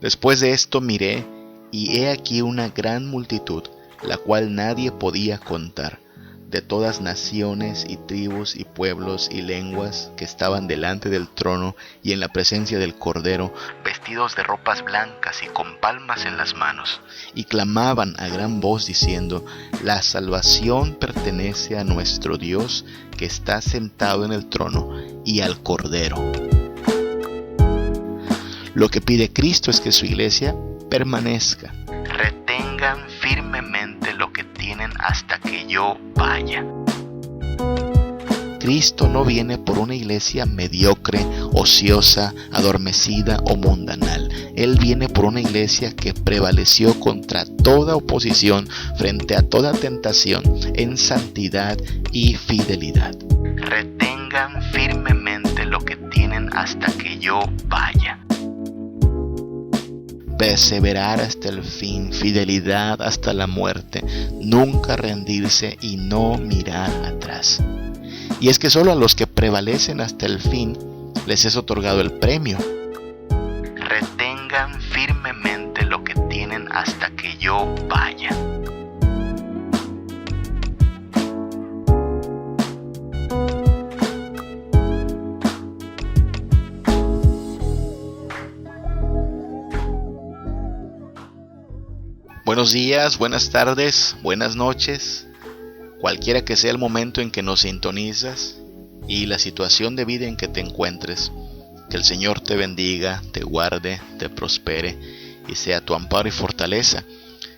Después de esto miré, y he aquí una gran multitud, la cual nadie podía contar, de todas naciones y tribus y pueblos y lenguas, que estaban delante del trono y en la presencia del Cordero, vestidos de ropas blancas y con palmas en las manos, y clamaban a gran voz diciendo: La salvación pertenece a nuestro Dios, que está sentado en el trono, y al Cordero. Lo que pide Cristo es que su iglesia permanezca. Retengan firmemente lo que tienen hasta que yo vaya. Cristo no viene por una iglesia mediocre, ociosa, adormecida o mundanal. Él viene por una iglesia que prevaleció contra toda oposición, frente a toda tentación, en santidad y fidelidad. Retengan firmemente lo que tienen hasta que yo vaya. Perseverar hasta el fin, fidelidad hasta la muerte, nunca rendirse y no mirar atrás. Y es que solo a los que prevalecen hasta el fin les es otorgado el premio. Retengan firmemente lo que tienen hasta que yo vaya. Buenos días, buenas tardes, buenas noches, cualquiera que sea el momento en que nos sintonizas y la situación de vida en que te encuentres. Que el Señor te bendiga, te guarde, te prospere y sea tu amparo y fortaleza.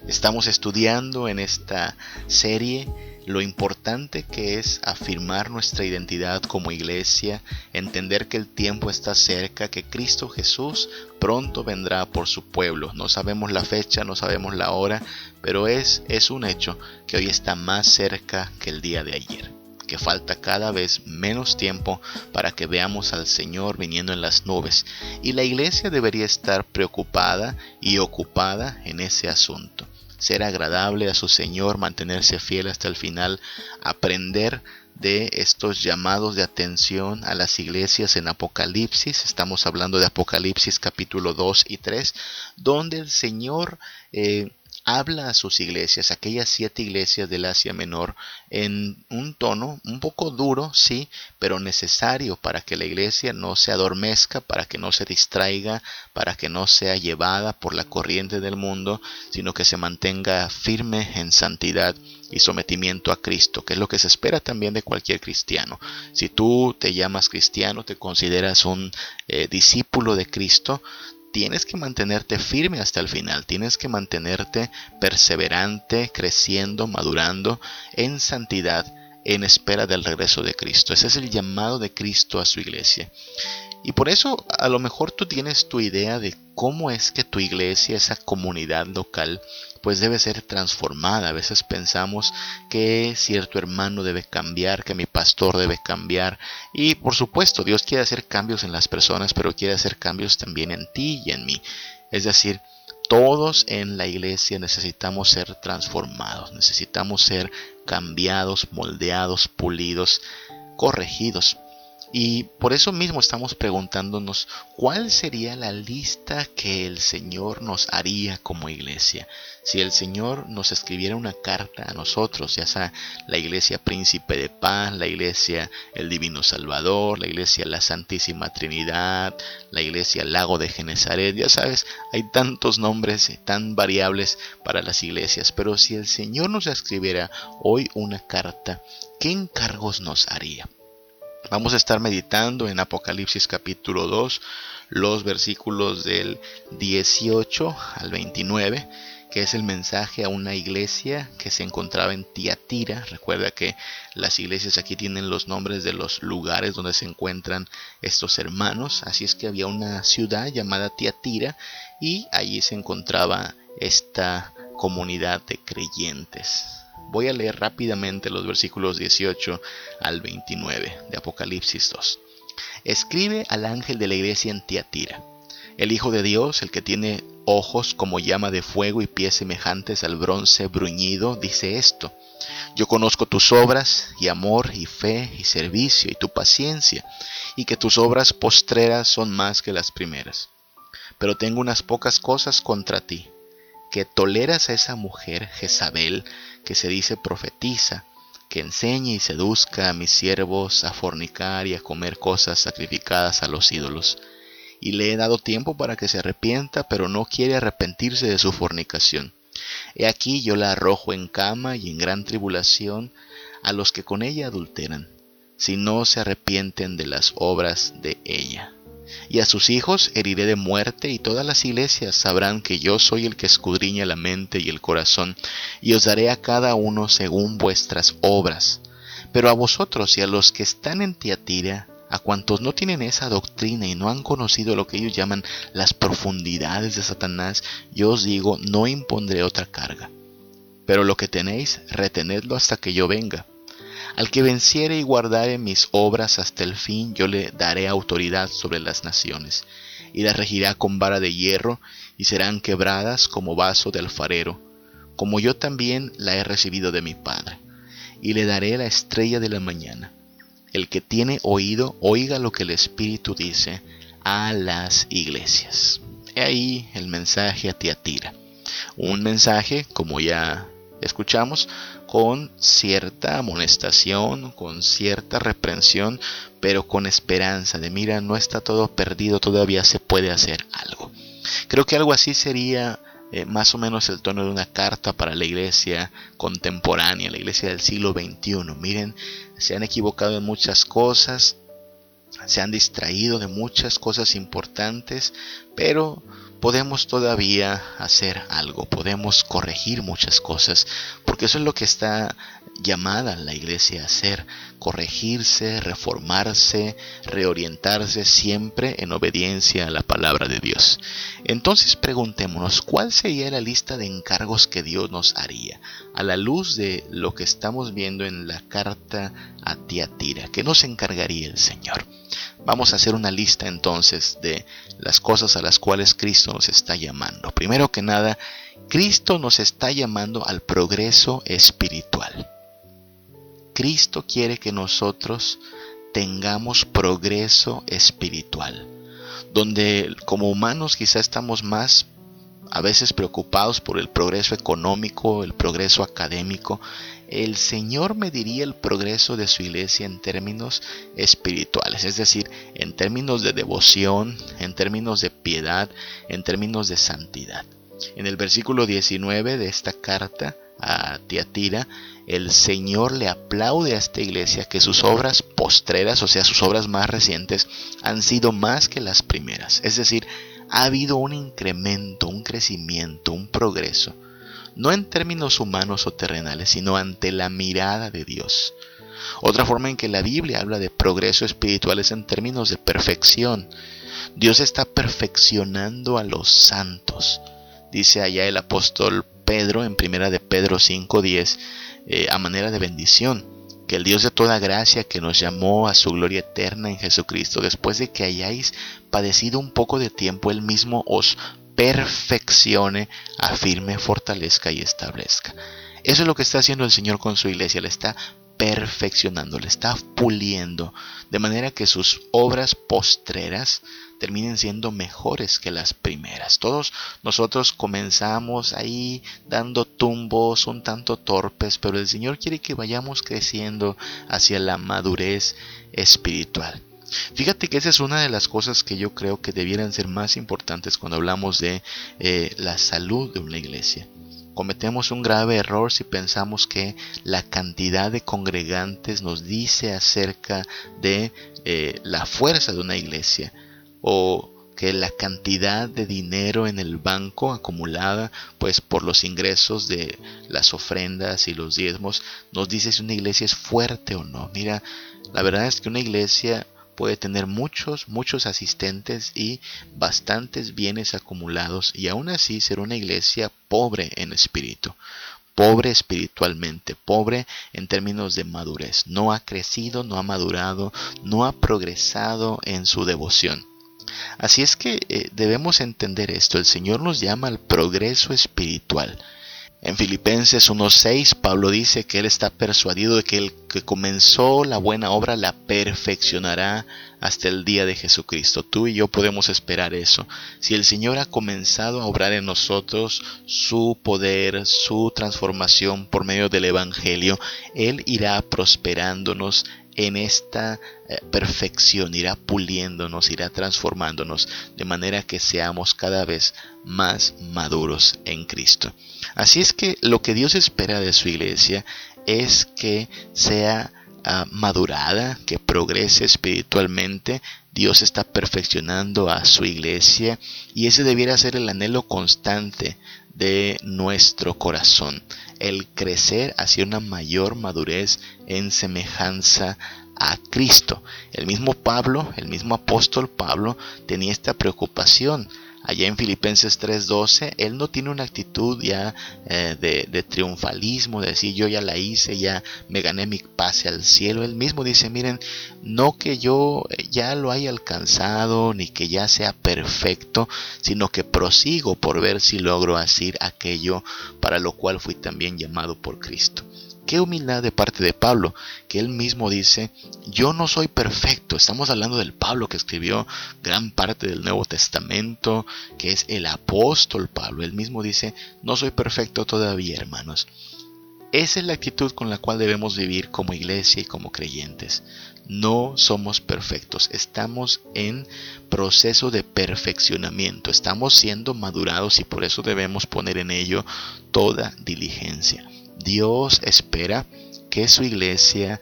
Estamos estudiando en esta serie lo importante que es afirmar nuestra identidad como iglesia, entender que el tiempo está cerca, que Cristo Jesús pronto vendrá por su pueblo. No sabemos la fecha, no sabemos la hora, pero es un hecho que hoy está más cerca que el día de ayer, que falta cada vez menos tiempo para que veamos al Señor viniendo en las nubes, y la iglesia debería estar preocupada y ocupada en ese asunto. Ser agradable a su Señor, mantenerse fiel hasta el final, aprender de estos llamados de atención a las iglesias en Apocalipsis. Estamos hablando de Apocalipsis capítulo 2 y 3, donde el Señor habla a sus iglesias, aquellas 7 iglesias del Asia Menor, en un tono un poco duro, sí, pero necesario para que la iglesia no se adormezca, para que no se distraiga, para que no sea llevada por la corriente del mundo, sino que se mantenga firme en santidad y sometimiento a Cristo, que es lo que se espera también de cualquier cristiano. Si tú te llamas cristiano, te consideras un discípulo de Cristo, tienes que mantenerte firme hasta el final, tienes que mantenerte perseverante, creciendo, madurando en santidad, en espera del regreso de Cristo. Ese es el llamado de Cristo a su iglesia. Y por eso a lo mejor tú tienes tu idea de cómo es que tu iglesia, esa comunidad local, pues debe ser transformada. A veces pensamos que cierto hermano debe cambiar, que mi pastor debe cambiar. Y por supuesto, Dios quiere hacer cambios en las personas, pero quiere hacer cambios también en ti y en mí. Es decir, todos en la iglesia necesitamos ser transformados, necesitamos ser cambiados, moldeados, pulidos, corregidos. Y por eso mismo estamos preguntándonos cuál sería la lista que el Señor nos haría como iglesia. Si el Señor nos escribiera una carta a nosotros, ya sea la iglesia Príncipe de Paz, la iglesia El Divino Salvador, la iglesia La Santísima Trinidad, la iglesia Lago de Genezaret, ya sabes, hay tantos nombres tan variables para las iglesias. Pero si el Señor nos escribiera hoy una carta, ¿qué encargos nos haría? Vamos a estar meditando en Apocalipsis capítulo 2, los versículos del 18 al 29, que es el mensaje a una iglesia que se encontraba en Tiatira. Recuerda que las iglesias aquí tienen los nombres de los lugares donde se encuentran estos hermanos. Así es que había una ciudad llamada Tiatira y allí se encontraba esta comunidad de creyentes. Voy a leer rápidamente los versículos 18 al 29 de Apocalipsis 2. Escribe al ángel de la iglesia en Tiatira: el Hijo de Dios, el que tiene ojos como llama de fuego y pies semejantes al bronce bruñido, dice esto: yo conozco tus obras y amor y fe y servicio y tu paciencia, y que tus obras postreras son más que las primeras. pero tengo unas pocas cosas contra ti, que toleras a esa mujer Jezabel, que se dice profetiza, que enseñe y seduzca a mis siervos a fornicar y a comer cosas sacrificadas a los ídolos. Y le he dado tiempo para que se arrepienta, pero no quiere arrepentirse de su fornicación. He aquí yo la arrojo en cama y en gran tribulación a los que con ella adulteran, si no se arrepienten de las obras de ella. Y a sus hijos heriré de muerte, y todas las iglesias sabrán que yo soy el que escudriña la mente y el corazón, y os daré a cada uno según vuestras obras. Pero a vosotros y a los que están en Tiatira, a cuantos no tienen esa doctrina y no han conocido lo que ellos llaman las profundidades de Satanás, yo os digo, no impondré otra carga. Pero lo que tenéis, retenedlo hasta que yo venga. Al que venciere y guardare mis obras hasta el fin, yo le daré autoridad sobre las naciones, y las regirá con vara de hierro, y serán quebradas como vaso de alfarero, como yo también la he recibido de mi Padre. Y le daré la estrella de la mañana. El que tiene oído, oiga lo que el Espíritu dice a las iglesias. He ahí el mensaje a Tiatira. Un mensaje, como ya escuchamos, con cierta amonestación, con cierta reprensión, pero con esperanza de mira, no está todo perdido, todavía se puede hacer algo. Creo que algo así sería más o menos el tono de una carta para la iglesia contemporánea, la iglesia del siglo XXI. Miren, se han equivocado en muchas cosas, se han distraído de muchas cosas importantes, pero podemos todavía hacer algo, podemos corregir muchas cosas, porque eso es lo que está llamada la iglesia a hacer: corregirse, reformarse, reorientarse, siempre en obediencia a la palabra de Dios. Entonces preguntémonos, ¿cuál sería la lista de encargos que Dios nos haría a la luz de lo que estamos viendo en la carta a Tiatira? ¿Qué nos encargaría el Señor? Vamos a hacer una lista entonces de las cosas a las cuales Cristo nos está llamando. Primero que nada, Cristo nos está llamando al progreso espiritual. Cristo quiere que nosotros tengamos progreso espiritual, donde como humanos quizá estamos más a veces preocupados por el progreso económico, el progreso académico. El Señor mediría el progreso de su iglesia en términos espirituales, es decir, en términos de devoción, en términos de piedad, en términos de santidad. En el versículo 19 de esta carta a Tiatira, el Señor le aplaude a esta iglesia que sus obras postreras, o sea, sus obras más recientes, han sido más que las primeras. Es decir, ha habido un incremento, un crecimiento, un progreso, no en términos humanos o terrenales, sino ante la mirada de Dios. Otra forma en que la Biblia habla de progreso espiritual es en términos de perfección. Dios está perfeccionando a los santos. Dice allá el apóstol Pedro en 1 de Pedro 5:10, a manera de bendición, que el Dios de toda gracia, que nos llamó a su gloria eterna en Jesucristo, después de que hayáis padecido un poco de tiempo, Él mismo os perfeccione, afirme, fortalezca y establezca. Eso es lo que está haciendo el Señor con su iglesia. Le está perfeccionando, le está puliendo, de manera que sus obras postreras terminen siendo mejores que las primeras. Todos nosotros comenzamos ahí dando tumbos, un tanto torpes, pero el Señor quiere que vayamos creciendo hacia la madurez espiritual. Fíjate que esa es una de las cosas que yo creo que debieran ser más importantes cuando hablamos de la salud de una iglesia. Cometemos un grave error si pensamos que la cantidad de congregantes nos dice acerca de la fuerza de una iglesia, o que la cantidad de dinero en el banco acumulada pues por los ingresos de las ofrendas y los diezmos nos dice si una iglesia es fuerte o no. Mira, la verdad es que una iglesia puede tener muchos asistentes y bastantes bienes acumulados y aún así ser una iglesia pobre en espíritu, pobre espiritualmente, pobre en términos de madurez. No ha crecido, no ha madurado, no ha progresado en su devoción. Así es que debemos entender esto. El Señor nos llama al progreso espiritual. En Filipenses 1:6, Pablo dice que él está persuadido de que el que comenzó la buena obra la perfeccionará hasta el día de Jesucristo. Tú y yo podemos esperar eso. Si el Señor ha comenzado a obrar en nosotros su poder, su transformación por medio del Evangelio, Él irá prosperándonos en esta perfección, irá puliéndonos, irá transformándonos, de manera que seamos cada vez más maduros en Cristo. Así es que lo que Dios espera de su iglesia es que sea madurada, que progrese espiritualmente. Dios está perfeccionando a su iglesia y ese debiera ser el anhelo constante de nuestro corazón, el crecer hacia una mayor madurez en semejanza a Cristo. El mismo Pablo, el mismo apóstol Pablo, tenía esta preocupación. Allá en Filipenses 3:12, él no tiene una actitud ya de triunfalismo, de decir yo ya la hice, ya me gané mi pase al cielo. Él mismo dice, miren, no que yo ya lo haya alcanzado, ni que ya sea perfecto, sino que prosigo por ver si logro hacer aquello para lo cual fui también llamado por Cristo. Qué humildad de parte de Pablo, que él mismo dice, yo no soy perfecto. Estamos hablando del Pablo que escribió gran parte del Nuevo Testamento, que es el apóstol Pablo. Él mismo dice, no soy perfecto todavía, hermanos. Esa es la actitud con la cual debemos vivir como iglesia y como creyentes. No somos perfectos, estamos en proceso de perfeccionamiento, estamos siendo madurados y por eso debemos poner en ello toda diligencia. Dios espera que su iglesia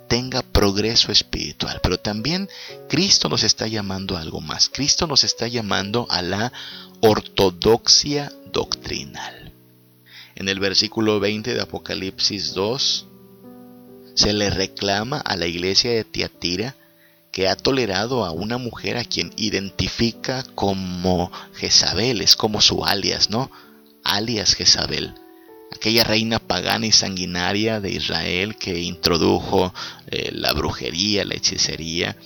tenga progreso espiritual, pero también Cristo nos está llamando a algo más. Cristo nos está llamando a la ortodoxia doctrinal. En el versículo 20 de Apocalipsis 2 se le reclama a la iglesia de Tiatira que ha tolerado a una mujer a quien identifica como Jezabel, es como su alias, ¿no? Alias Jezabel. Aquella reina pagana y sanguinaria de Israel que introdujo la brujería, la hechicería,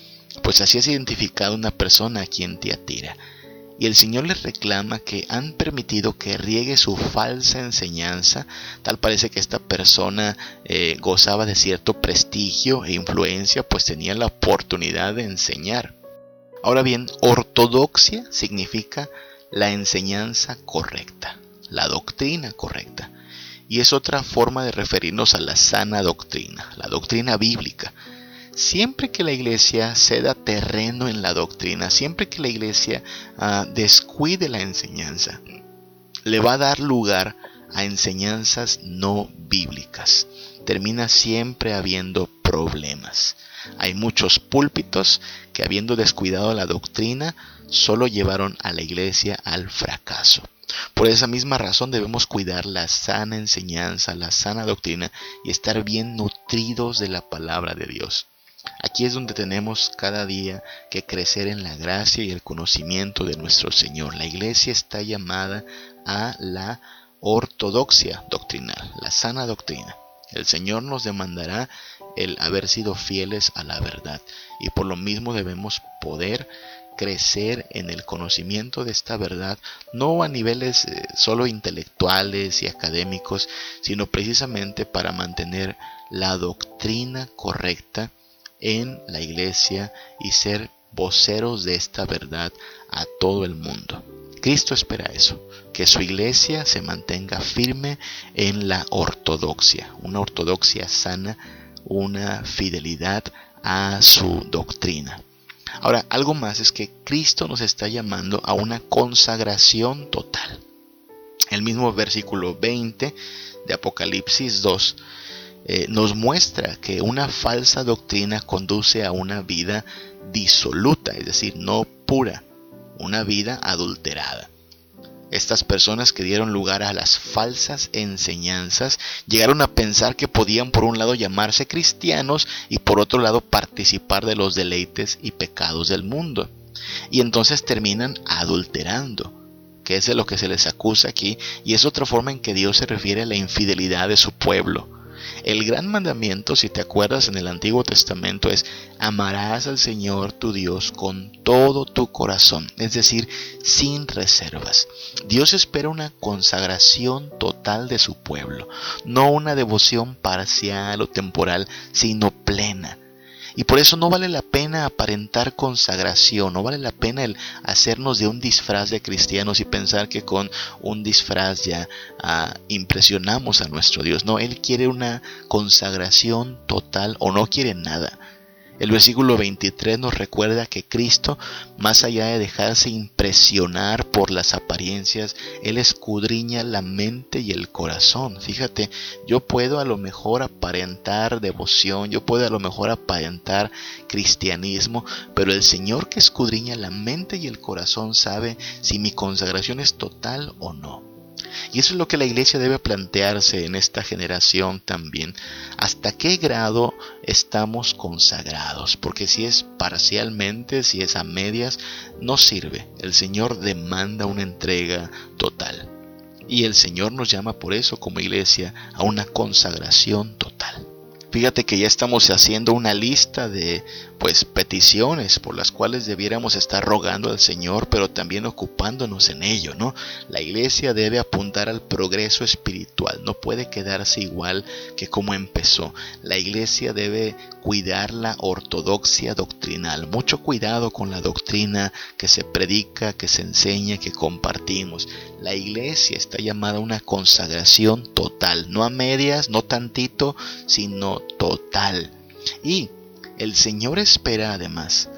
pues así es identificada una persona aquí en Tiatira. Y el Señor les reclama que han permitido que riegue su falsa enseñanza. Tal parece que esta persona gozaba de cierto prestigio e influencia, pues tenía la oportunidad de enseñar. Ahora bien, ortodoxia significa la enseñanza correcta, la doctrina correcta. Y es otra forma de referirnos a la sana doctrina, la doctrina bíblica. Siempre que la iglesia ceda terreno en la doctrina, siempre que la iglesia descuide la enseñanza, le va a dar lugar a enseñanzas no bíblicas. Termina siempre habiendo problemas. Hay muchos púlpitos que, habiendo descuidado la doctrina, solo llevaron a la iglesia al fracaso. Por esa misma razón debemos cuidar la sana enseñanza, la sana doctrina y estar bien nutridos de la palabra de Dios. Aquí es donde tenemos cada día que crecer en la gracia y el conocimiento de nuestro Señor. La iglesia está llamada a la ortodoxia doctrinal, la sana doctrina. El Señor nos demandará el haber sido fieles a la verdad y por lo mismo debemos poder crecer en el conocimiento de esta verdad, no a niveles solo intelectuales y académicos, sino precisamente para mantener la doctrina correcta en la iglesia y ser voceros de esta verdad a todo el mundo. Cristo espera eso, que su iglesia se mantenga firme en la ortodoxia, una ortodoxia sana, una fidelidad a su doctrina. Ahora, algo más es que Cristo nos está llamando a una consagración total. El mismo versículo 20 de Apocalipsis 2 nos muestra que una falsa doctrina conduce a una vida disoluta, es decir, no pura, una vida adulterada. Estas personas que dieron lugar a las falsas enseñanzas llegaron a pensar que podían por un lado llamarse cristianos y por otro lado participar de los deleites y pecados del mundo. Y entonces terminan adulterando, que es de lo que se les acusa aquí, y es otra forma en que Dios se refiere a la infidelidad de su pueblo. El gran mandamiento, si te acuerdas en el Antiguo Testamento, es: amarás al Señor tu Dios con todo tu corazón, es decir, sin reservas. Dios espera una consagración total de su pueblo, no una devoción parcial o temporal, sino plena. Y por eso no vale la pena aparentar consagración, no vale la pena el hacernos de un disfraz de cristianos y pensar que con un disfraz ya impresionamos a nuestro Dios. No, Él quiere una consagración total o no quiere nada. El versículo 23 nos recuerda que Cristo, más allá de dejarse impresionar por las apariencias, Él escudriña la mente y el corazón. Fíjate, yo puedo a lo mejor aparentar devoción, yo puedo a lo mejor aparentar cristianismo, pero el Señor que escudriña la mente y el corazón sabe si mi consagración es total o no. Y eso es lo que la iglesia debe plantearse en esta generación también. ¿Hasta qué grado estamos consagrados? Porque si es parcialmente, si es a medias, no sirve. El Señor demanda una entrega total. Y el Señor nos llama por eso como iglesia a una consagración total. Fíjate que ya estamos haciendo una lista de peticiones por las cuales debiéramos estar rogando al Señor, pero también ocupándonos en ello, ¿no? La iglesia debe apuntar al progreso espiritual, no puede quedarse igual que como empezó. La iglesia debe cuidar la ortodoxia doctrinal, mucho cuidado con la doctrina que se predica, que se enseña, que compartimos. La iglesia está llamada a una consagración total, no a medias, no tantito, sino total. Y el Señor espera además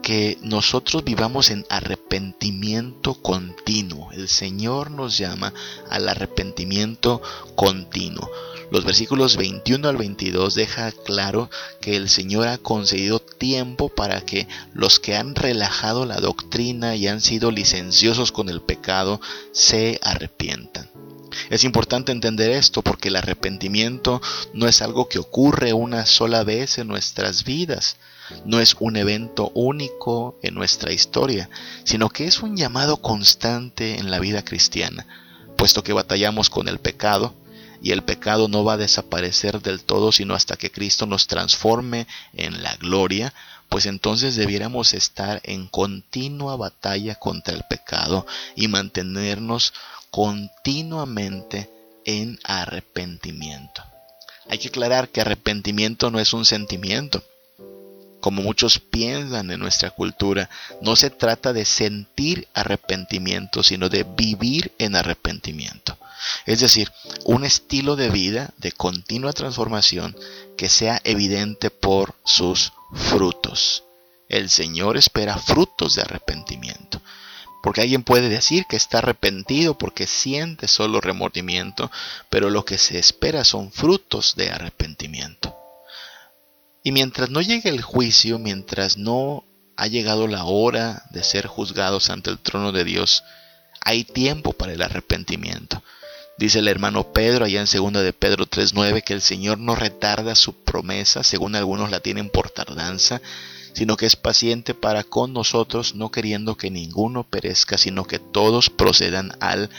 que nosotros vivamos en arrepentimiento continuo. El Señor nos llama al arrepentimiento continuo. Los versículos 21 al 22 deja claro que el Señor ha concedido tiempo para que los que han relajado la doctrina y han sido licenciosos con el pecado se arrepientan. Es importante entender esto porque el arrepentimiento no es algo que ocurre una sola vez en nuestras vidas, no es un evento único en nuestra historia, sino que es un llamado constante en la vida cristiana, puesto que batallamos con el pecado y el pecado no va a desaparecer del todo sino hasta que Cristo nos transforme en la gloria. Pues entonces debiéramos estar en continua batalla contra el pecado y mantenernos continuamente en arrepentimiento. Hay que aclarar que arrepentimiento no es un sentimiento, como muchos piensan en nuestra cultura. No se trata de sentir arrepentimiento, sino de vivir en arrepentimiento. Es decir, un estilo de vida de continua transformación que sea evidente por sus frutos. El Señor espera frutos de arrepentimiento. Porque alguien puede decir que está arrepentido porque siente solo remordimiento, pero lo que se espera son frutos de arrepentimiento. Y mientras no llegue el juicio, mientras no ha llegado la hora de ser juzgados ante el trono de Dios, hay tiempo para el arrepentimiento. Dice el hermano Pedro allá en 2 de Pedro 3:9 que el Señor no retarda su promesa, según algunos la tienen por tardanza, sino que es paciente para con nosotros, no queriendo que ninguno perezca, sino que todos procedan al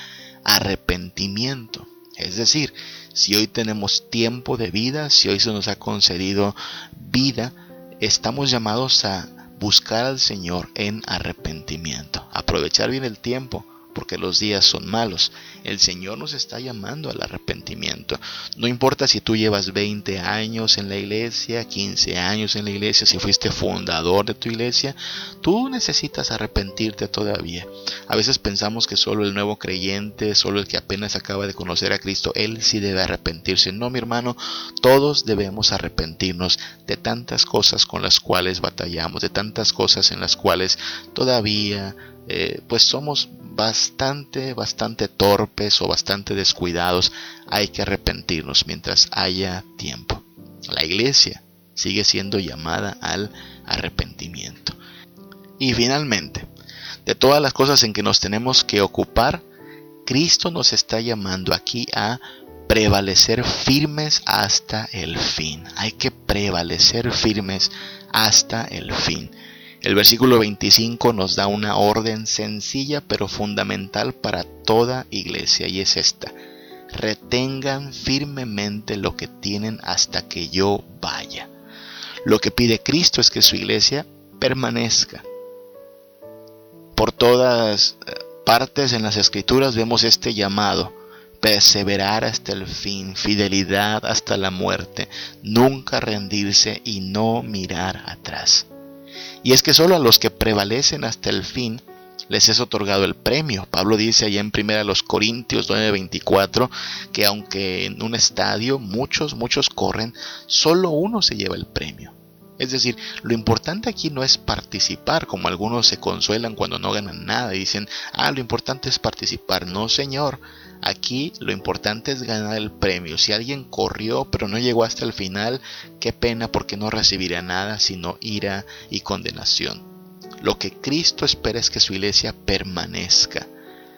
arrepentimiento. Es decir, si hoy tenemos tiempo de vida, si hoy se nos ha concedido vida, estamos llamados a buscar al Señor en arrepentimiento, aprovechar bien el tiempo, porque los días son malos. El Señor nos está llamando al arrepentimiento. No importa si tú llevas 20 años en la iglesia, 15 años en la iglesia, si fuiste fundador de tu iglesia, tú necesitas arrepentirte todavía. A veces pensamos que solo el nuevo creyente, solo el que apenas acaba de conocer a Cristo, él sí debe arrepentirse. No, mi hermano, todos debemos arrepentirnos de tantas cosas con las cuales batallamos, de tantas cosas en las cuales todavía somos bastante torpes o bastante descuidados. Hay que arrepentirnos mientras haya tiempo. La iglesia sigue siendo llamada al arrepentimiento. Y finalmente, de todas las cosas en que nos tenemos que ocupar, Cristo nos está llamando aquí a prevalecer firmes hasta el fin. Hay que prevalecer firmes hasta el fin. El versículo 25 nos da una orden sencilla pero fundamental para toda iglesia, y es esta: retengan firmemente lo que tienen hasta que yo vaya. Lo que pide Cristo es que su iglesia permanezca. Por todas partes en las Escrituras vemos este llamado: perseverar hasta el fin, fidelidad hasta la muerte, nunca rendirse y no mirar atrás. Y es que solo a los que prevalecen hasta el fin les es otorgado el premio. Pablo dice allá en 1 Corintios 9:24 que aunque en un estadio muchos corren, solo uno se lleva el premio. Es decir, lo importante aquí no es participar, como algunos se consuelan cuando no ganan nada y dicen, lo importante es participar. No, señor, aquí lo importante es ganar el premio. Si alguien corrió pero no llegó hasta el final, qué pena, porque no recibirá nada sino ira y condenación. Lo que Cristo espera es que su iglesia permanezca,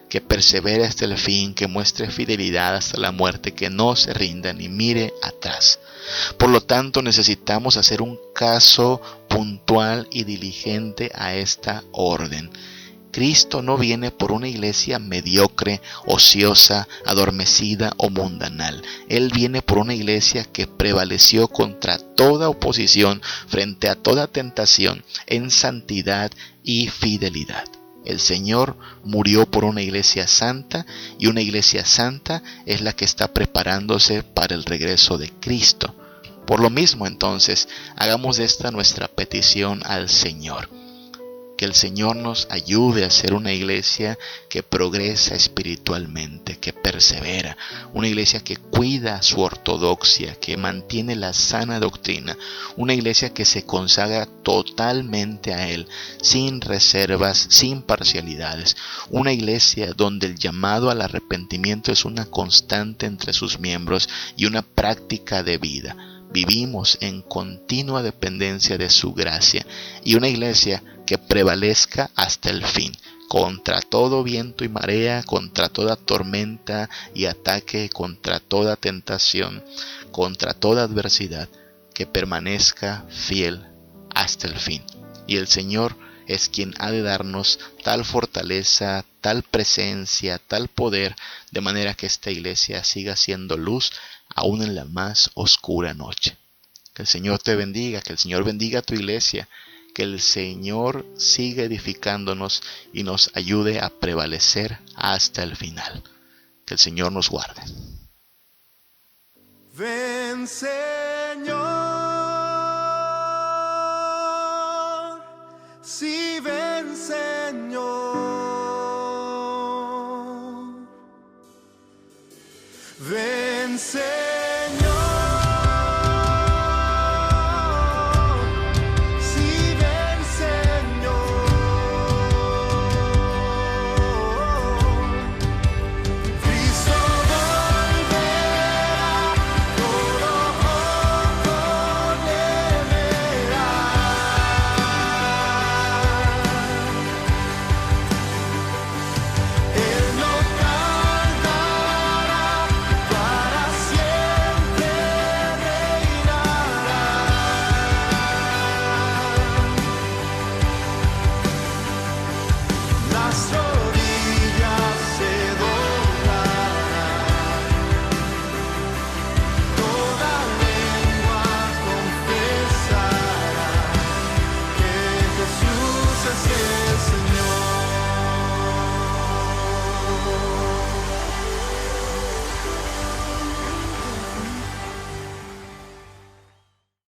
que persevere hasta el fin, que muestre fidelidad hasta la muerte, que no se rinda ni mire atrás. Por lo tanto, necesitamos hacer un caso puntual y diligente a esta orden. Cristo no viene por una iglesia mediocre, ociosa, adormecida o mundanal. Él viene por una iglesia que prevaleció contra toda oposición, frente a toda tentación, en santidad y fidelidad. El Señor murió por una iglesia santa, y una iglesia santa es la que está preparándose para el regreso de Cristo. Por lo mismo, entonces, hagamos esta nuestra petición al Señor. Que el Señor nos ayude a ser una iglesia que progresa espiritualmente, que persevera, una iglesia que cuida su ortodoxia, que mantiene la sana doctrina, una iglesia que se consagra totalmente a Él, sin reservas, sin parcialidades, una iglesia donde el llamado al arrepentimiento es una constante entre sus miembros y una práctica de vida. Vivimos en continua dependencia de su gracia, y una iglesia que prevalezca hasta el fin, contra todo viento y marea, contra toda tormenta y ataque, contra toda tentación, contra toda adversidad, que permanezca fiel hasta el fin. Y el Señor es quien ha de darnos tal fortaleza, tal presencia, tal poder, de manera que esta iglesia siga siendo luz aún en la más oscura noche. Que el Señor te bendiga, que el Señor bendiga a tu iglesia, que el Señor siga edificándonos y nos ayude a prevalecer hasta el final. Que el Señor nos guarde. Ven, Señor, sí, ven, Señor, ven, Señor.